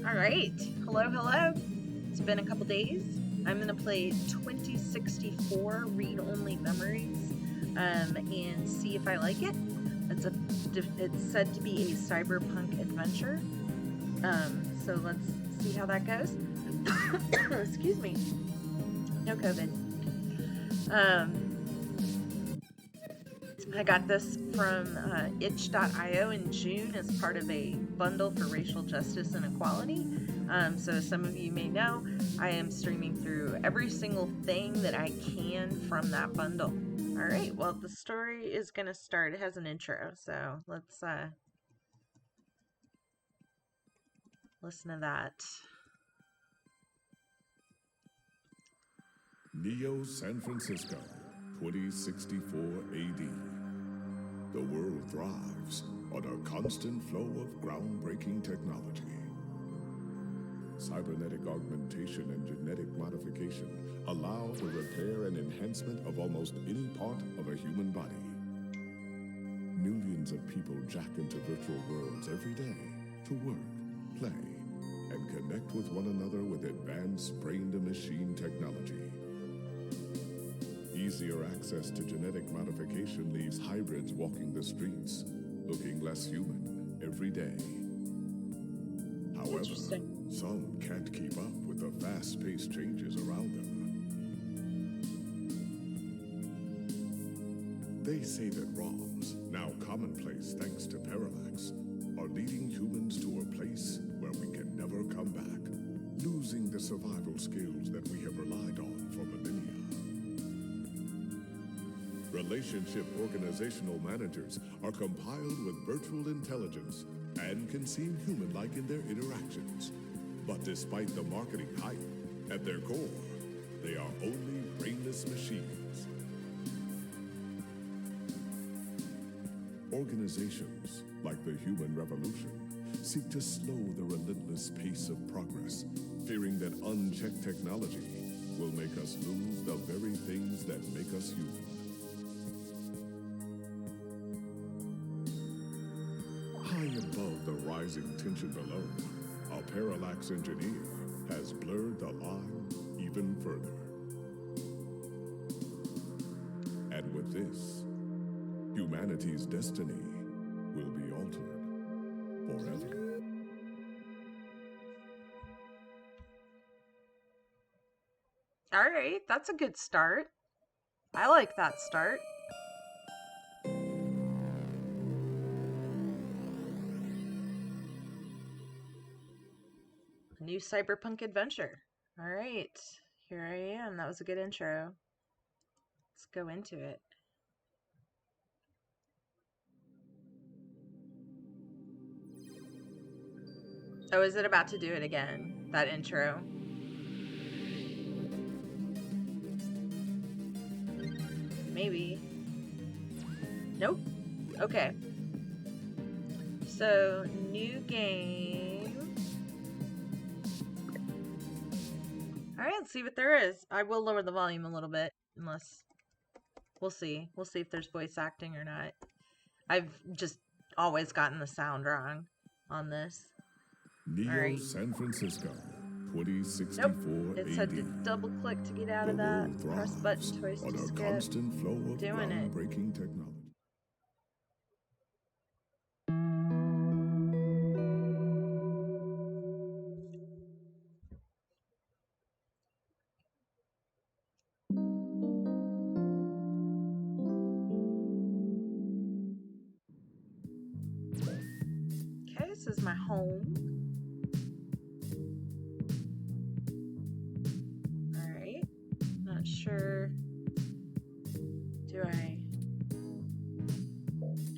All right. Hello, hello. It's been a couple days. I'm going to play 2064 Read Only Memories and see if I like it. It's said to be a cyberpunk adventure. So let's see how that goes. Excuse me. No COVID. I got this from itch.io in June as part of a bundle for racial justice and equality. So as some of you may know, I am streaming through every single thing that I can from that bundle. All right, well, the story is going to start. It has an intro, so let's listen to that. Neo San Francisco, 2064 AD. The world thrives on a constant flow of groundbreaking technology. Cybernetic augmentation and genetic modification allow the repair and enhancement of almost any part of a human body. Millions of people jack into virtual worlds every day to work, play, and connect with one another with advanced brain-to-machine technology. Easier access to genetic modification leaves hybrids walking the streets, looking less human every day. However, some can't keep up with the fast-paced changes around them. They say that ROMs, now commonplace thanks to parallax, are leading humans to a place where we can never come back, losing the survival skills that we have relied on for millennia. Relationship organizational managers are compiled with virtual intelligence and can seem human-like in their interactions. But despite the marketing hype, at their core, they are only brainless machines. Organizations, like the Human Revolution, seek to slow the relentless pace of progress, fearing that unchecked technology will make us lose the very things that make us human. High above the rising tension below, a parallax engineer has blurred the line even further. And with this, humanity's destiny will be altered forever. All right, that's a good start. I like that start. A new cyberpunk adventure. All right, here I am. That was a good intro. Let's go into it. Oh, is it about to do it again? That intro? Maybe. Nope. Okay. So, new game. Alright, let's see what there is. I will lower the volume a little bit, unless... We'll see. We'll see if there's voice acting or not. I've just always gotten the sound wrong on this. Neo San Francisco, 2064 nope. It said to double click to get out of that. Press button twice to skip. On a constant flow of groundbreaking technology. Okay, this is my home. Alright. Not sure. Do I...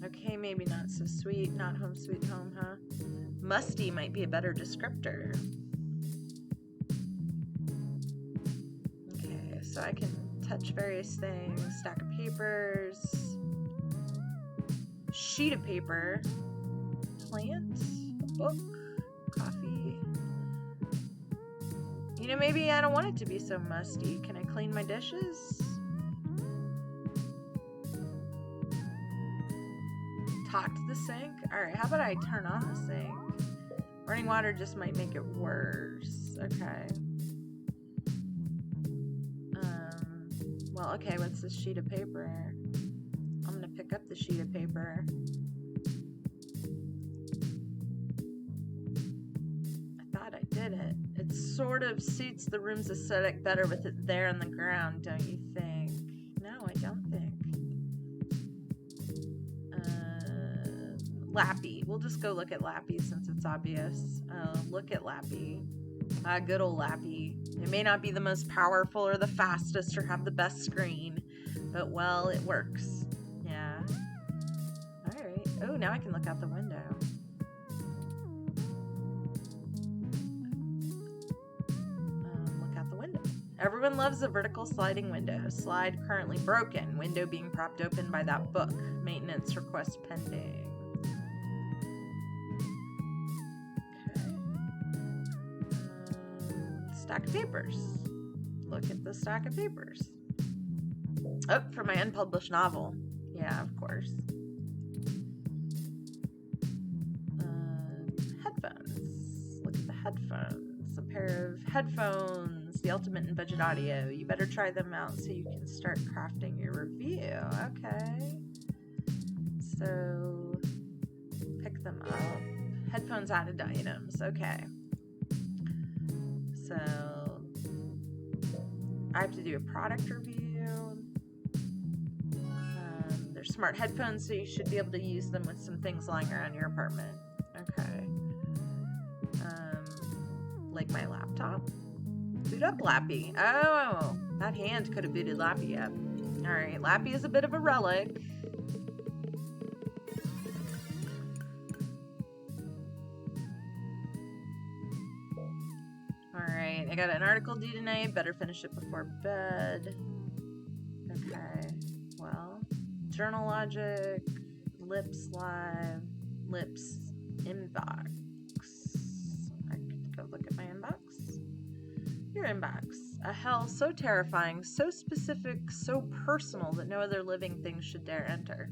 Okay, maybe not so sweet. Not home sweet home, huh? Musty might be a better descriptor. Okay, so I can touch various things. Stack of papers. Sheet of paper. Plant. Book. Coffee. You know, maybe I don't want it to be so musty. Can I clean my dishes? Talk to the sink? Alright, how about I turn on the sink? Running water just might make it worse. Okay. Well, okay, what's this sheet of paper? I'm gonna pick up the sheet of paper. I thought I did it. It sort of suits the room's aesthetic better with it there on the ground, don't you think? No, I don't think. Lappy. We'll just go look at Lappy since it's obvious. Look at Lappy. Good old Lappy. It may not be the most powerful or the fastest or have the best screen, but well, it works. Yeah. Alright. Oh, now I can look out the window. Look out the window. Everyone loves a vertical sliding window. Slide currently broken. Window being propped open by that book. Maintenance request pending. Stack of papers. Look at the stack of papers. Oh, for my unpublished novel. Yeah, of course. Headphones. Look at the headphones. A pair of headphones. The ultimate in budget audio. You better try them out so you can start crafting your review. Okay. So, pick them up. Headphones added to items. Okay. So, I have to do a product review. They're smart headphones, so you should be able to use them with some things lying around your apartment. Okay. Like my laptop. Boot up Lappy. Oh, that hand could have booted Lappy up. Alright, Lappy is a bit of a relic. Alright, I got an article due tonight. Better finish it before bed. Okay, well. Journal logic. Lips live. Lips inbox. I could go look at my inbox. Your inbox. A hell so terrifying, so specific, so personal that no other living thing should dare enter.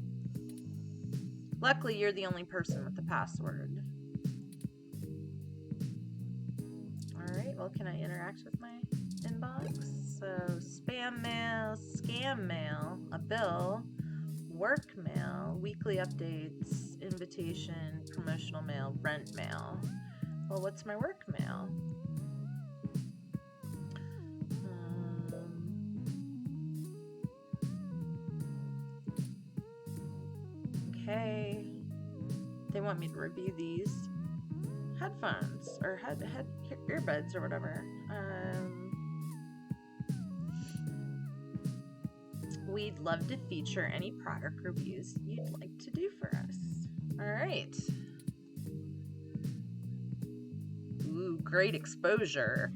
Luckily, you're the only person with the password. Alright, well, can I interact with my inbox? So, spam mail, scam mail, a bill, work mail, weekly updates, invitation, promotional mail, rent mail. Well, what's my work mail? Okay. They want me to review these headphones or earbuds or whatever. We'd love to feature any product reviews you'd like to do for us. All right. Ooh, great exposure.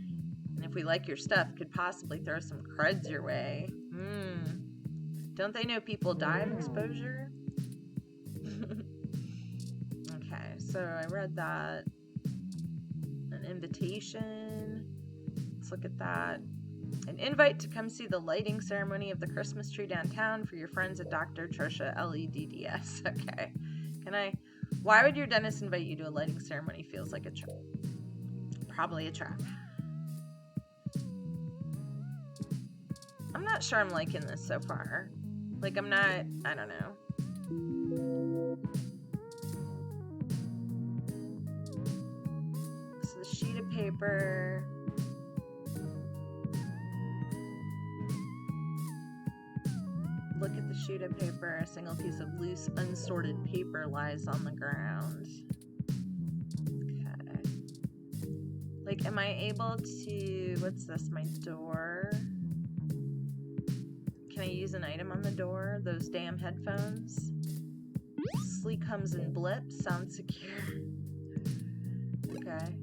And if we like your stuff, could possibly throw some creds your way. Don't they know people die of exposure? Okay, so I read that. An invitation. Let's look at that. An invite to come see the lighting ceremony of the Christmas tree downtown for your friends at Dr. Trisha LEDDS. Okay. Why would your dentist invite you to a lighting ceremony? Feels like a trap. Probably a trap. I'm not sure I'm liking this so far. Like, I don't know. So the sheet of paper. Look at the sheet of paper. A single piece of loose, unsorted paper lies on the ground. Okay. Like, am I able to... What's this? My door? Can I use an item on the door? Those damn headphones? Sleek hums and blips. Sounds secure. Okay.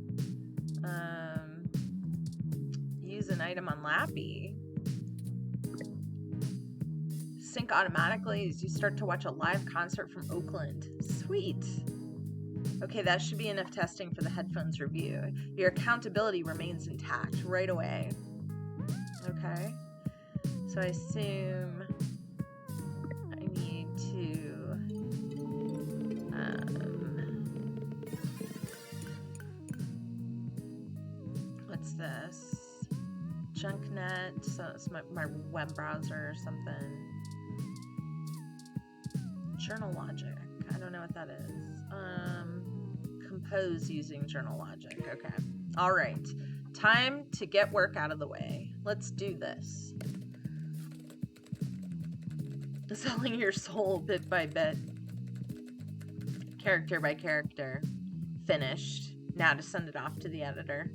Use an item on Lappy. Sync automatically as you start to watch a live concert from Oakland. Sweet. Okay, that should be enough testing for the headphones review. Your accountability remains intact right away. Okay. So I assume I need to this? JunkNet, so it's my web browser or something. Journal Logic, I don't know what that is. Compose using Journal Logic, okay. All right, time to get work out of the way. Let's do this. Selling your soul bit by bit, character by character. Finished. Now to send it off to the editor.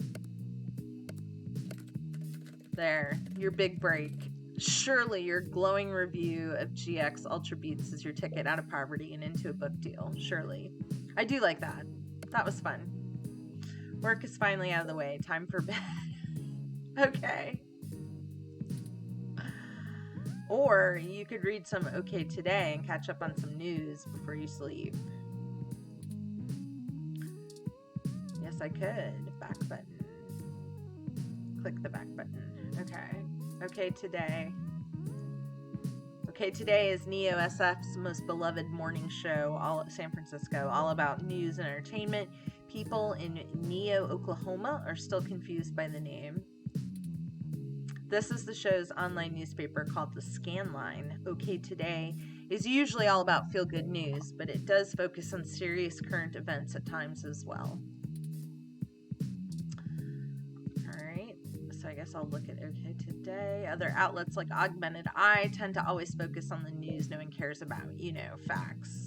There, your big break. Surely your glowing review of GX Ultra Beats is your ticket out of poverty and into a book deal. Surely. I do like that. That was fun. Work is finally out of the way. Time for bed. Okay. Or you could read some OK Today and catch up on some news before you sleep. Yes, I could. Back button. Click the back button. Okay. OK Today. OK Today is Neo SF's most beloved morning show, all at San Francisco, all about news and entertainment. People in Neo, Oklahoma are still confused by the name. This is the show's online newspaper called The Scanline. OK Today is usually all about feel-good news, but it does focus on serious current events at times as well. All right, so I guess I'll look at OK Today. Other outlets like Augmented Eye tend to always focus on the news no one cares about, you know, facts.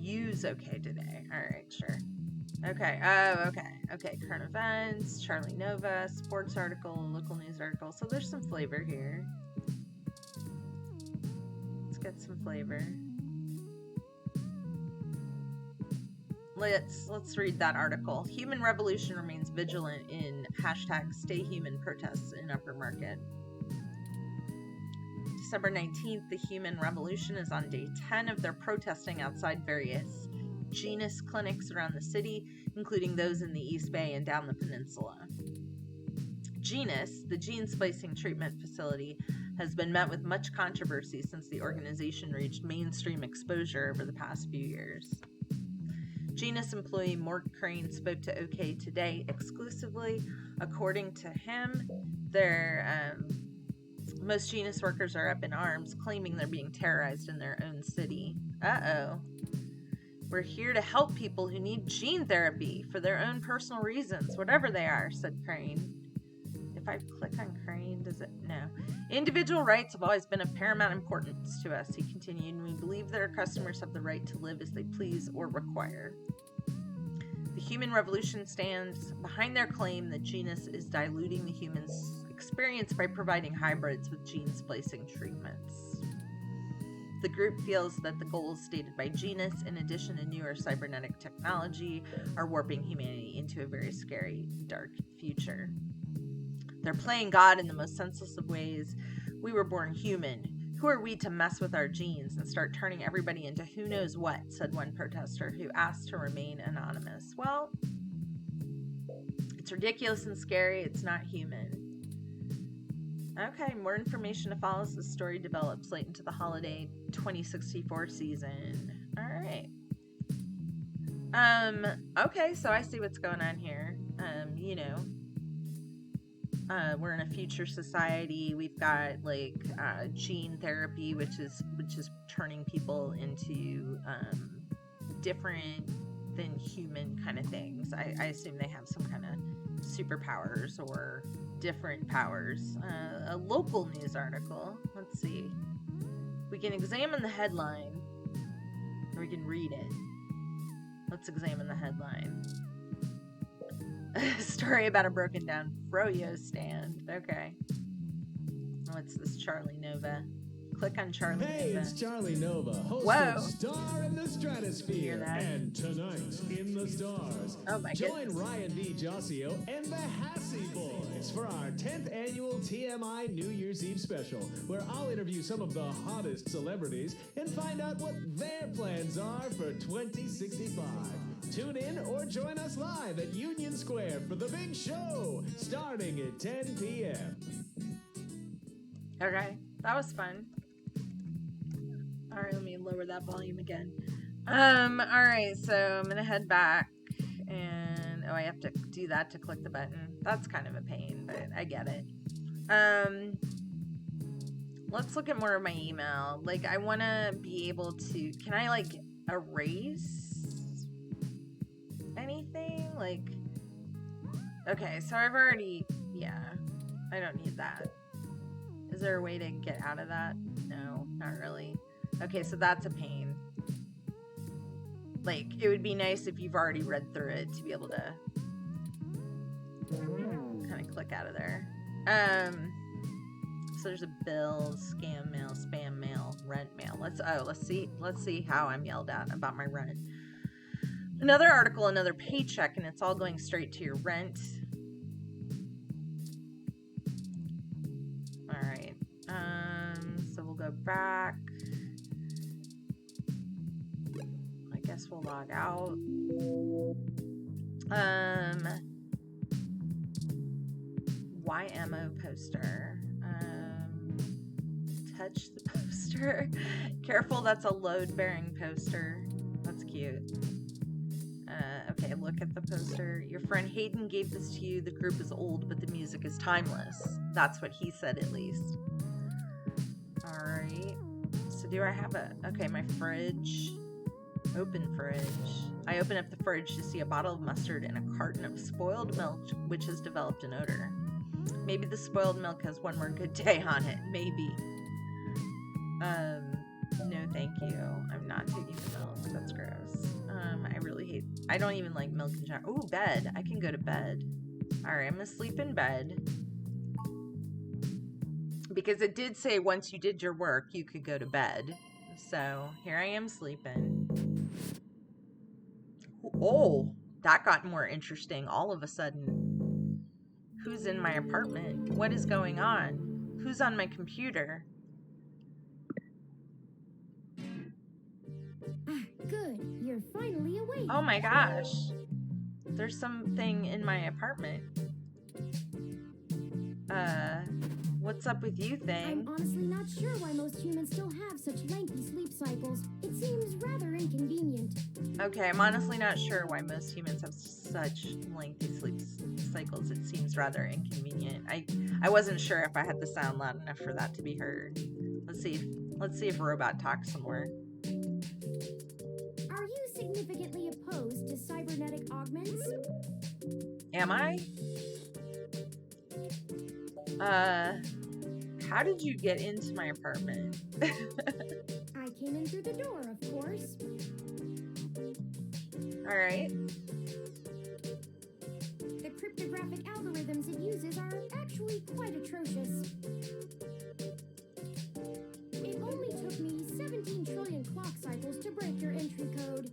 Use OK Today. All right, sure. Okay. Oh, okay. Okay. Current events, Charlie Nova, sports article, local news article. So there's some flavor here. Let's get some flavor. Let's read that article. Human Revolution remains vigilant in #StayHuman protests in Upper Market. December 19th, the Human Revolution is on day 10 of their protesting outside various Genus clinics around the city, including those in the East Bay and down the peninsula. Genus, the gene splicing treatment facility, has been met with much controversy since the organization reached mainstream exposure over the past few years. Genus employee Mort Crane spoke to OK Today exclusively. According to him, most Genus workers are up in arms, claiming they're being terrorized in their own city. Uh-oh. We're here to help people who need gene therapy for their own personal reasons, whatever they are, said Crane. If I click on Crane, does it? No. Individual rights have always been of paramount importance to us, he continued, and we believe that our customers have the right to live as they please or require. The Human Revolution stands behind their claim that Genus is diluting the human's experience by providing hybrids with gene splicing treatments. The group feels that the goals stated by Genus, in addition to newer cybernetic technology, are warping humanity into a very scary, dark future. They're playing God in the most senseless of ways. We were born human. Who are we to mess with our genes and start turning everybody into who knows what, said one protester who asked to remain anonymous. Well, it's ridiculous and scary. It's not human. Okay, more information to follow as the story develops late into the holiday 2064 season. All right. Okay, so I see what's going on here. We're in a future society. We've got like gene therapy, which is turning people into different than human kind of things. I assume they have some kind of superpowers or different powers. A local news article. Let's see. We can examine the headline, or we can read it. Let's examine the headline. A story about a broken down froyo stand. Okay. What's this? Charlie Nova. Click on Charlie Nova. Hey, it's Charlie Nova, host of Star in the Stratosphere. And tonight, in the stars, join Ryan D. Josio and the Hassy Boys for our 10th annual TMI New Year's Eve special, where I'll interview some of the hottest celebrities and find out what their plans are for 2065. Tune in or join us live at Union Square for the big show, starting at 10 p.m. Okay, that was fun. All right, let me lower that volume again. Alright, so I'm gonna head back and I have to do that to click the button. That's kind of a pain, but I get it. Let's look at more of my email. Like, I want to be able to, can I like erase anything? Like, okay, so I've already, yeah, I don't need that. Is there a way to get out of that? No, not really. Okay, so that's a pain. Like, it would be nice if you've already read through it to be able to kind of click out of there. So there's a bill, scam mail, spam mail, rent mail. Let's see how I'm yelled at about my rent. Another article, another paycheck, and it's all going straight to your rent. All right. So we'll go back. I guess we'll log out. YMO poster. Touch the poster. Careful, that's a load-bearing poster. That's cute. Okay, look at the poster. Your friend Hayden gave this to you. The group is old, but the music is timeless. That's what he said, at least. Alright. So do I have a... Okay, my fridge. Open fridge. I open up the fridge to see a bottle of mustard and a carton of spoiled milk, which has developed an odor. Maybe the spoiled milk has one more good day on it. Maybe. No thank you. I'm not taking the milk. That's gross. I really hate... I don't even like milk in general. Ooh, bed. I can go to bed. Alright, I'm gonna sleep in bed. Because it did say once you did your work, you could go to bed. So, here I am sleeping. Oh, that got more interesting all of a sudden. Who's in my apartment? What is going on? Who's on my computer? Good, you're finally awake. Oh my gosh. There's something in my apartment. What's up with you, thing? I'm honestly not sure why most humans still have such lengthy sleep cycles. It seems rather inconvenient. Okay, I'm honestly not sure why most humans have such lengthy sleep cycles. It seems rather inconvenient. I wasn't sure if I had the sound loud enough for that to be heard. Let's see if Robot talks some more. Are you significantly opposed to cybernetic augments? Am I? How did you get into my apartment? I came in through the door, of course. Alright. The cryptographic algorithms it uses are actually quite atrocious. It only took me 17 trillion clock cycles to break your entry code.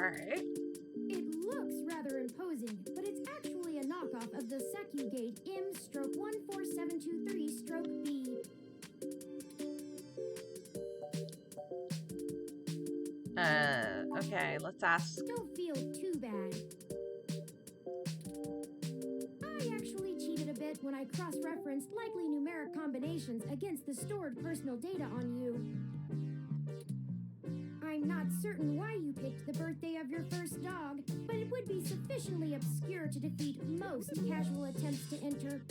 Alright. It looks rather imposing, but it's actually a knockoff of the SecuGate M/14723-B. Okay, let's ask. Don't feel too bad. I actually cheated a bit when I cross-referenced likely numeric combinations against the stored personal data on you. I'm not certain why you picked the birthday of your first dog, but it would be sufficiently obscure to defeat most casual attempts to enter.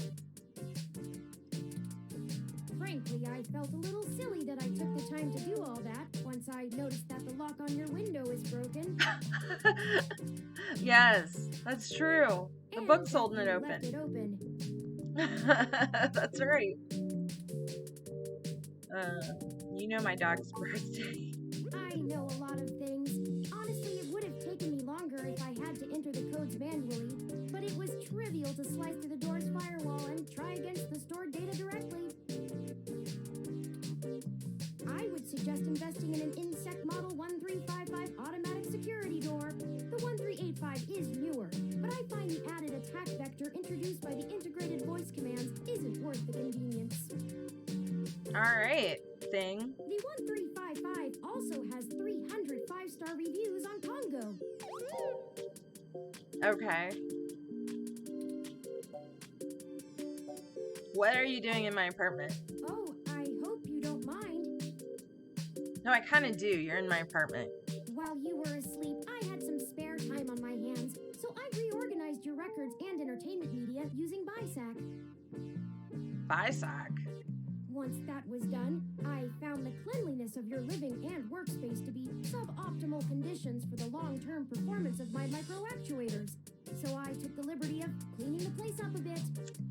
Frankly, I felt a little silly that I took the time to do all that once I noticed that the lock on your window is broken. Yes, that's true. The And book's holding it you open. left it open. That's right. You know my dog's birthday. I know a lot of things. Honestly, it would have taken me longer if I had to enter the codes manually, but it was trivial to slice through the door's firewall and try against the stored data directly. I would suggest investing in an INSEC Model 1355 automatic security door. The 1385 is newer, but I find the added attack vector introduced by the integrated voice commands isn't worth the convenience. Alright, thing. The 1355 also has 300 5-star reviews on Congo. Okay. What are you doing in my apartment? Oh, I hope you don't mind. No, I kind of do. You're in my apartment. While you were asleep, I had some spare time on my hands, so I reorganized your records and entertainment media using BISAC. BISAC? Once that was done, I found the cleanliness of your living and workspace to be suboptimal conditions for the long-term performance of my micro-actuators. So I took the liberty of cleaning the place up a bit.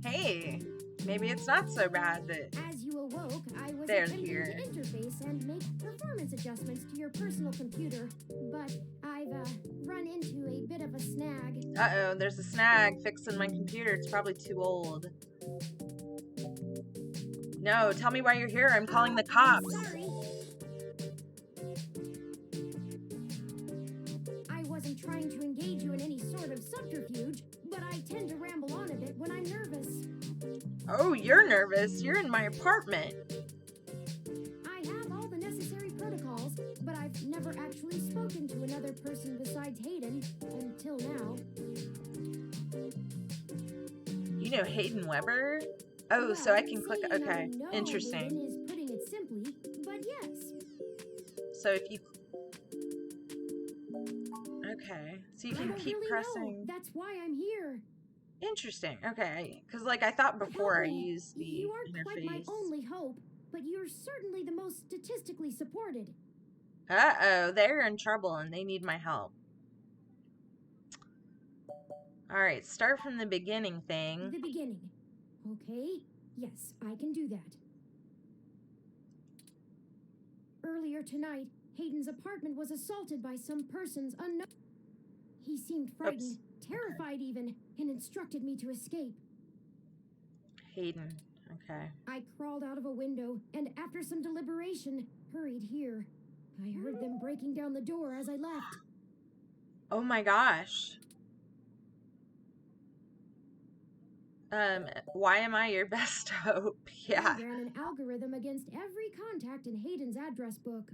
Hey, maybe it's not so bad that as you awoke, I was they're attempting here to interface and make performance adjustments to your personal computer, but I've run into a bit of a snag. Uh-oh, there's a snag fixing my computer. It's probably too old. No, tell me why you're here. I'm calling the cops. Sorry. I wasn't trying to engage you in any sort of subterfuge, but I tend to ramble on a bit when I'm nervous. Oh, you're nervous. You're in my apartment. I have all the necessary protocols, but I've never actually spoken to another person besides Hayden until now. You know Hayden Weber? Oh, Well, so I can click. saying Okay, I know interesting. Hayden is putting it simply, but yes. So if you... Okay, so you I can don't keep really pressing... know. That's why I'm here. Interesting, okay. Because, like, I thought before I used the You aren't quite my interface. only hope, but you're certainly the most statistically supported. Uh-oh, they're in trouble and they need my help. Alright, start from the beginning thing. The beginning. Okay, yes, I can do that. Earlier tonight, Hayden's apartment was assaulted by some persons unknown. He seemed frightened, terrified even, and instructed me to escape. Hayden, okay. I crawled out of a window, and after some deliberation, hurried here. I heard them breaking down the door as I left. Oh my gosh. Why am I your best hope? Yeah. I ran an algorithm against every contact in Hayden's address book.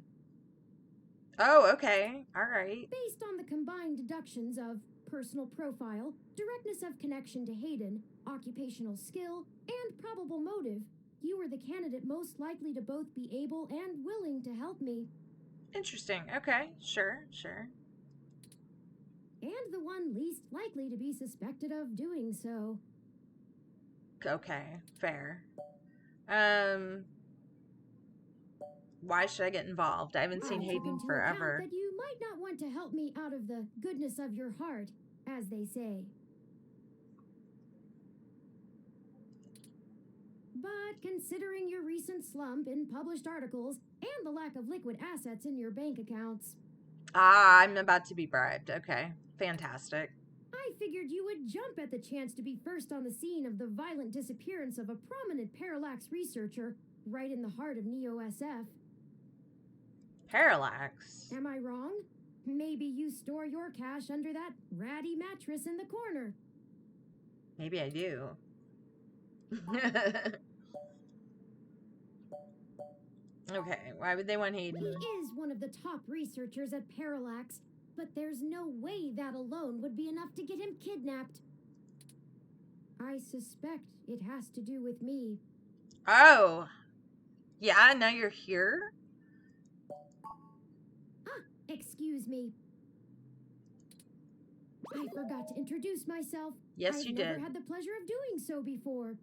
Oh, okay. Alright. Based on the combined deductions of personal profile, directness of connection to Hayden, occupational skill, and probable motive, you were the candidate most likely to both be able and willing to help me. Interesting. Okay. Sure, sure. And the one least likely to be suspected of doing so. Okay. Fair. Why should I get involved? I haven't seen I took Hayden into forever. account that you might not want to help me out of the goodness of your heart, as they say. But considering your recent slump in published articles and the lack of liquid assets in your bank accounts, Ah, I'm about to be bribed. Okay. Fantastic. I figured you would jump at the chance to be first on the scene of the violent disappearance of a prominent parallax researcher right in the heart of Neo-SF. Parallax. Am I wrong? Maybe you store your cash under that ratty mattress in the corner. Maybe I do. Okay, why would they want Hayden? He is one of the top researchers at Parallax, but there's no way that alone would be enough to get him kidnapped. I suspect it has to do with me. Oh. Yeah, now you're here? Excuse me. I forgot to introduce myself. Yes, you I've never did. had the pleasure of doing so before.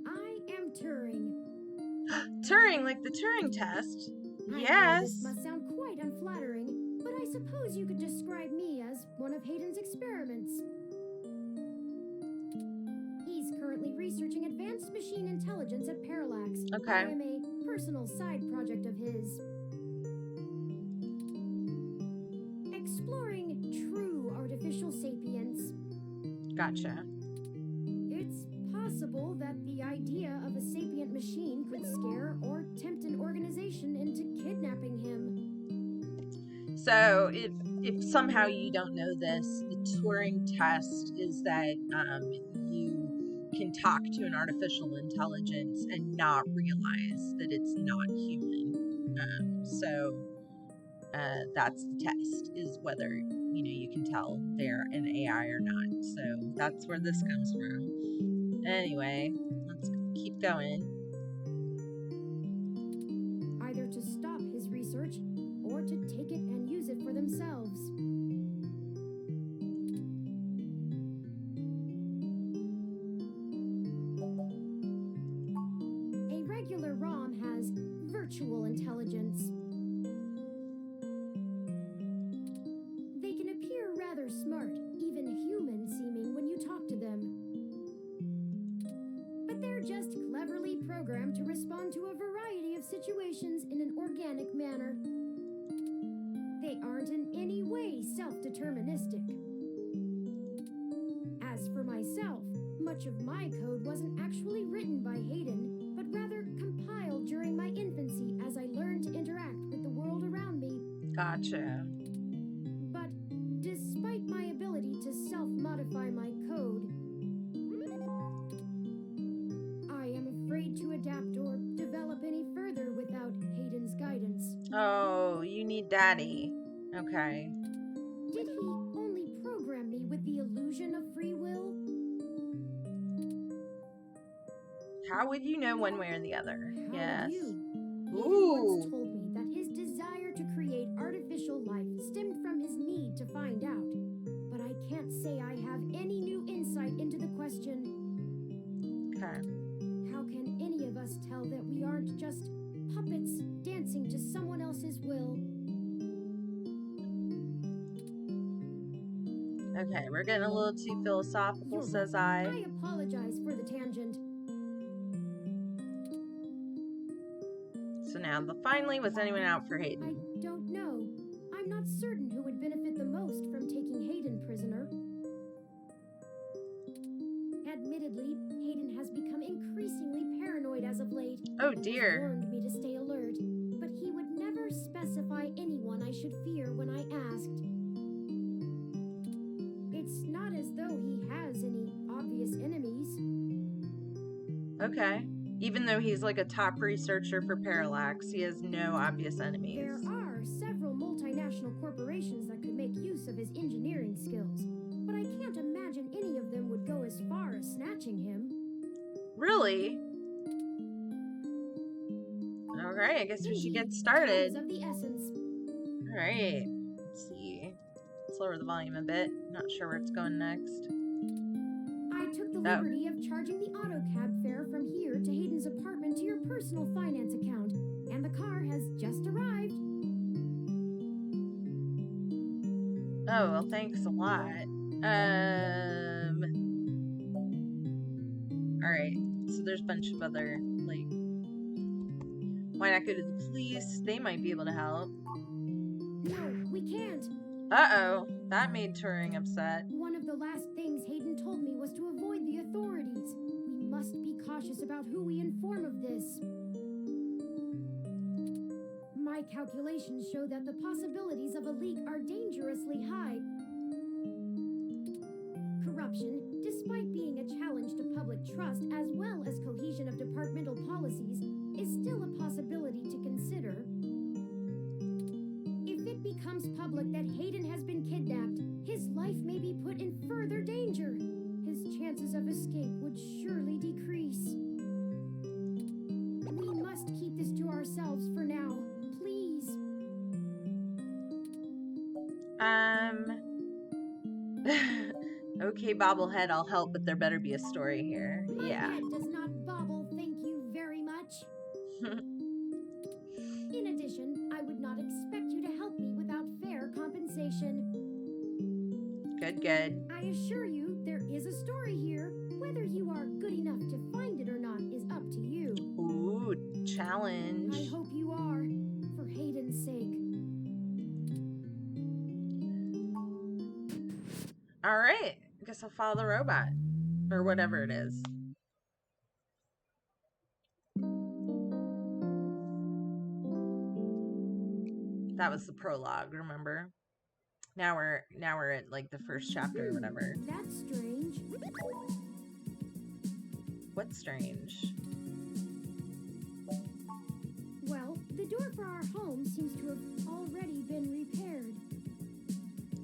I am Turing. Turing, like the Turing test? I know Yes. this must sound quite unflattering, but I suppose you could describe me as one of Hayden's experiments. He's currently researching advanced machine intelligence at Parallax. Okay. I am a personal side project of his. Exploring true artificial sapience. Gotcha. It's possible that the idea of a sapient machine could scare or tempt an organization into kidnapping him. So, if somehow you don't know this, the Turing test is that you can talk to an artificial intelligence and not realize that it's not human. That's the test, is whether, you can tell they're an AI or not. So that's where this comes from. Anyway, let's keep going. virtual intelligence. They can appear rather smart, even human-seeming when you talk to them. But they're just cleverly programmed to respond to a variety of situations in an organic manner. They aren't in any way self-deterministic. As for myself, much of my code wasn't actually written by Hayden, but rather compiled during my infancy as I learned to interact with the world around me. Gotcha. But despite my ability to self-modify my code, I am afraid to adapt or develop any further without Hayden's guidance. Oh, you need daddy. Okay. Did he only program me with the illusion of free will? How would you know one way or the other? How Yes. would you? Ooh. Hayden once told me that his desire to create artificial life stemmed from his need to find out. But I can't say I have any new insight into the question. Okay. How can any of us tell that we aren't just puppets dancing to someone else's will? Okay, we're getting a little too philosophical, You're says right. I. I apologize for the tangent. So now, finally, was anyone out for Hayden? I don't know. I'm not certain who would benefit the most from taking Hayden prisoner. Admittedly, Hayden has become increasingly paranoid as of late. Oh and dear. has warned me to stay alert, but he would never specify anyone I should fear when I asked. It's not as though he has any obvious enemies. Okay. Even though he's like a top researcher for Parallax, he has no obvious enemies. There are several multinational corporations that could make use of his engineering skills, but I can't imagine any of them would go as far as snatching him. Really? Alright, I guess we should get started. Time is of the essence. Alright. Let's see. Let's lower the volume a bit. Not sure where it's going next. I took the liberty of charging the auto cab fare from here to Hayden's apartment to your personal finance account, and the car has just arrived. Oh, well, thanks a lot. Alright. So there's a bunch of other, like... Why not go to the police? They might be able to help. No, we can't. Uh-oh. That made Turing upset. One of the last things Hayden told me was to avoid the authorities. We must be cautious about who we inform of this. My calculations show that the possibilities of a leak are dangerously high. Corruption, despite being a challenge to public trust as well as cohesion of departmental policies, is still a possibility to consider. If it becomes public that Hayden has been kidnapped, his life may be put in further danger. His chances of escape would surely decrease. We must keep this to ourselves for now, please. Okay, bobblehead, I'll help, but there better be a story here. My Yeah. head does not bobble, thank you very much. In addition, I would not expect you to help me without fair compensation. Good, good. I assure you, there is a story here. Whether you are good enough to find it or not is up to you. Ooh, challenge. I hope you are, for Hayden's sake. Alright, I guess I'll follow the robot. Or whatever it is. That was the prologue, remember? Now we're at like the first chapter or whatever. That's strange. What's strange? Well, the door for our home seems to have already been repaired.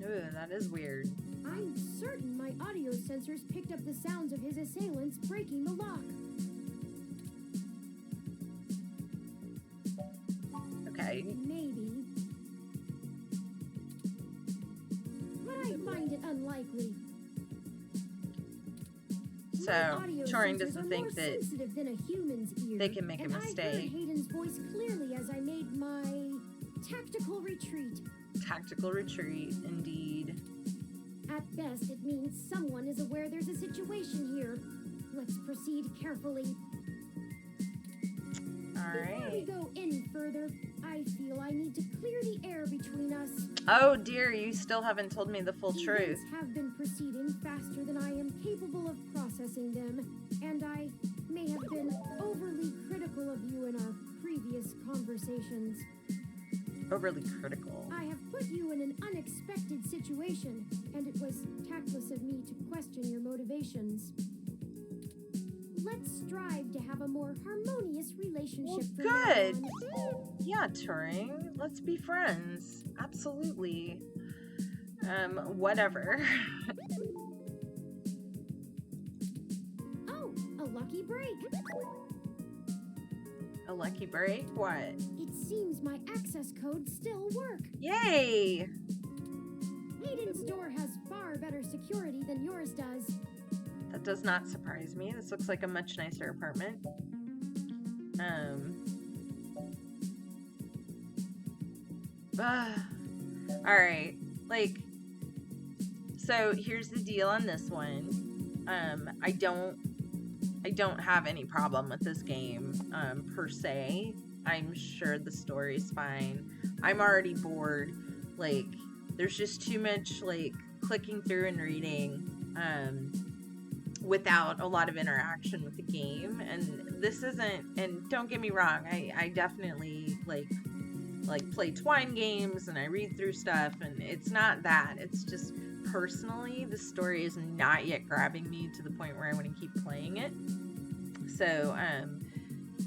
Ooh, that is weird. I'm certain my audio sensors picked up the sounds of his assailants breaking the lock. Okay. Maybe. But I find it unlikely. So Turing doesn't think that they can make a mistake. I heard Hayden's voice clearly as I made my tactical retreat. Tactical retreat, indeed. At best, it means someone is aware there's a situation here. Let's proceed carefully. Alright. Before we go any further, I feel I need to clear the air between us. Oh dear, you still haven't told me the full truth. Events have been proceeding faster than I am capable of processing them, and I may have been overly critical of you in our previous conversations. Overly critical? I have put you in an unexpected situation, and it was tactless of me to question your motivations. Let's strive to have a more harmonious relationship. Well, good. Yeah, Turing. Let's be friends. Absolutely. Whatever. Oh, a lucky break. A lucky break? What? It seems my access codes still work. Yay! Hayden's door has far better security than yours does. That does not surprise me. This looks like a much nicer apartment. Alright. Like, so here's the deal on this one. I don't have any problem with this game, per se. I'm sure the story's fine. I'm already bored. Like, there's just too much, like, clicking through and reading, without a lot of interaction with the game. And this isn't, and don't get me wrong, I definitely, like play Twine games, and I read through stuff, and it's not that. It's just, personally, the story is not yet grabbing me to the point where I want to keep playing it. So,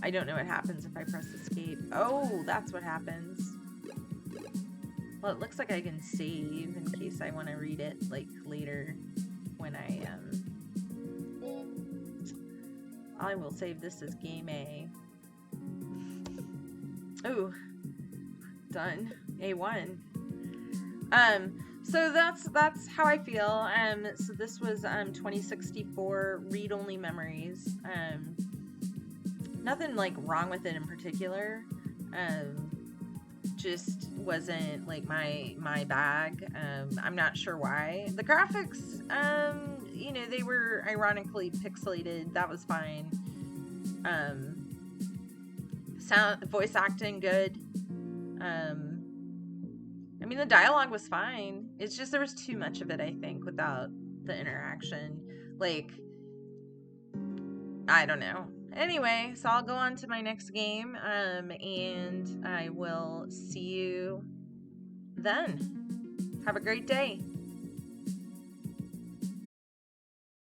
I don't know what happens if I press escape. Oh, that's what happens. Well, it looks like I can save in case I want to read it, like, later when I will save this as game A. Ooh. Done. A1. So that's how I feel. So this was 2064 read-only memories. Nothing like wrong with it in particular. Just wasn't like my bag. I'm not sure why. The graphics, you know, they were ironically pixelated. That was fine. Voice acting good. I mean, the dialogue was fine. It's just there was too much of it, I think, without the interaction. Like, I don't know. Anyway, so I'll go on to my next game, and I will see you then. Have a great day.